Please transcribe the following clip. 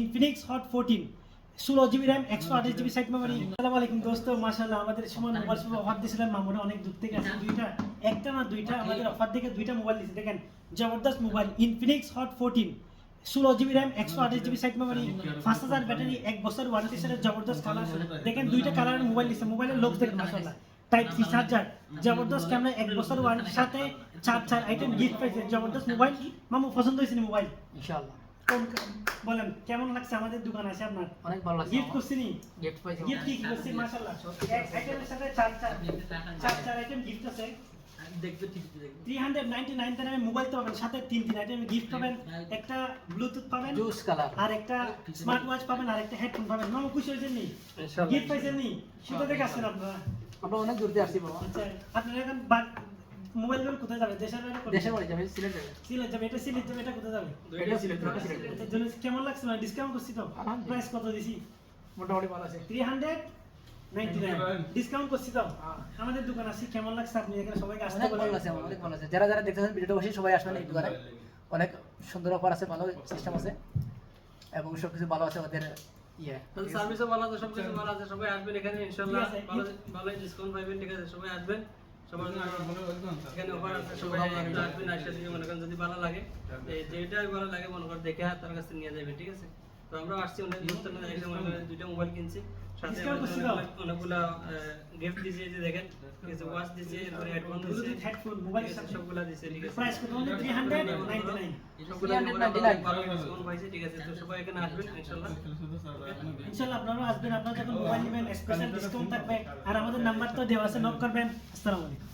Infinix Hot 14 16 GB RAM 128 GB side memory. আসসালামু আলাইকুম দোস্ত, মাশাআল্লাহ আমাদের সময় মোবাইল সব অফার দিয়েছিলেন মামুরা অনেক দূর থেকে আছে। দুইটা একটা না দুইটা আমাদের অফার থেকে দুইটা মোবাইল দিয়েছে। দেখেন জবরদস্ত mobile Infinix Hot 14 16 GB RAM 128 GB side memory 5000 battery 1 বছর ওয়ারেন্টি সাথে জবরদস্ত কালার। দেখেন দুইটা কালারের মোবাইল দিয়েছে। মোবাইলের লুকস দেখেন মাশাআল্লাহ। টাইপ সি চার্জার জবরদস্ত ক্যামেরা 1 বছর ওয়ারেন্টির সাথে 4 আইটেম গিফট পাইছে। জবরদস্ত মোবাইল মামু পছন্দ হয়েছে মোবাইল ইনশাআল্লাহ। বলেন কেমন লাগছে আমাদের দোকানে আছে আপনার? অনেক ভালো লাগছে। গিফট করছিনি? গিফট পাইছি। গিফট কি করছি মাশাআল্লাহ। এক আইটেমের সাথে 4 আইটেম গিফট আছে। দেখতে ঠিক দেখতে 399 টাকায় মোবাইল তো পাবেন, সাথে 3 আইটেম গিফট পাবেন। একটা ব্লুটুথ পাবেন, জুস কালার আর একটা স্মার্ট ওয়াচ পাবেন, আর একটা হেডফোন পাবেন। মামু খুশি হয়েছেন নি? ইনশাআল্লাহ। গিফট পাইছেন নি? কোথা থেকে আসছেন আপনারা? আমরা অনেক দূর থেকে আসছি বাবা। আচ্ছা আপনারা এখন মোবাইল গুলো কোথায় যাবে? দেশের বাইরে কোথায়? দেশের বাড়ি যাবে, সিলেট যাবে। সিলেট যাবে। এটা সিলেট যাবে, এটা কোথায় যাবে? এটা সিলেট যাবে, সিলেট যাবে। এটার জন্য কেমন লাগছে? মানে ডিসকাউন্ট করছি তো? আলহামদুলিল্লাহ। প্রাইস কত দিছি? মোটামুটি ভালো আছে। 399 ডিসকাউন্ট করছি তো। আমাদের দোকান আছে, কেমন লাগছে? আপনি এখানে সবাইকে আসতে অনেক বলেন। ভালো লাগছে আমার, অনেক ভালো লাগছে। যারা যারা দেখতেছেন ভিডিওটা অবশ্যই সবাই আসবেন এই দোকানে। অনেক সুন্দর অফার আছে, ভালো সিস্টেম আছে এবং সবকিছু ভালো আছে ওদের ইয়ে। সার্ভিসও ভালো আছে, সবকিছু ভালো আছে। সবাই আসবেন এখানে ইনশাআল্লাহ। ঠিক আছে। ভালো ভালো ডিসকাউন্ট পাবেন, ঠিক আছে? সবাই আসবেন। সবার জন্য এখানে অফার আছে, সবাই একটু আসবেন। আইসা দিয়ে মনে করেন যদি ভালো লাগে, যেটাই ভালো লাগে মনে করেন দেখে তার কাছে নিয়ে যাবেন, ঠিক আছে? তো আমরা আসছি অনেক দূর থেকে, এসে মনে করেন দুইটা মোবাইল কিনছি, সাথে Discount করছি তো? অনেকগুলা গিফট দিয়েছে। এই যে দেখেন কিছু ওয়াচ দিয়েছে, এরপরে হেডফোন দিয়েছে, ব্লুটুথ হেডফোন মোবাইলের সাথে সবগুলা দিয়েছে, ঠিক আছে? প্রাইস কত? only 399 সবগুলা 399 ভালো ডিসকাউন্ট পাইছে, ঠিক আছে? তো সবাই এখানে আসবেন ইনশাআল্লাহ। ইনশাআল্লাহ আপনারা আসবেন, আপনারা যখন মোবাইল নেবেন স্পেশাল ডিসকাউন্ট থাকবে। আর আমাদের নাম্বার তো দেওয়া আছে, নক করবেন। আসসালামু আলাইকুম।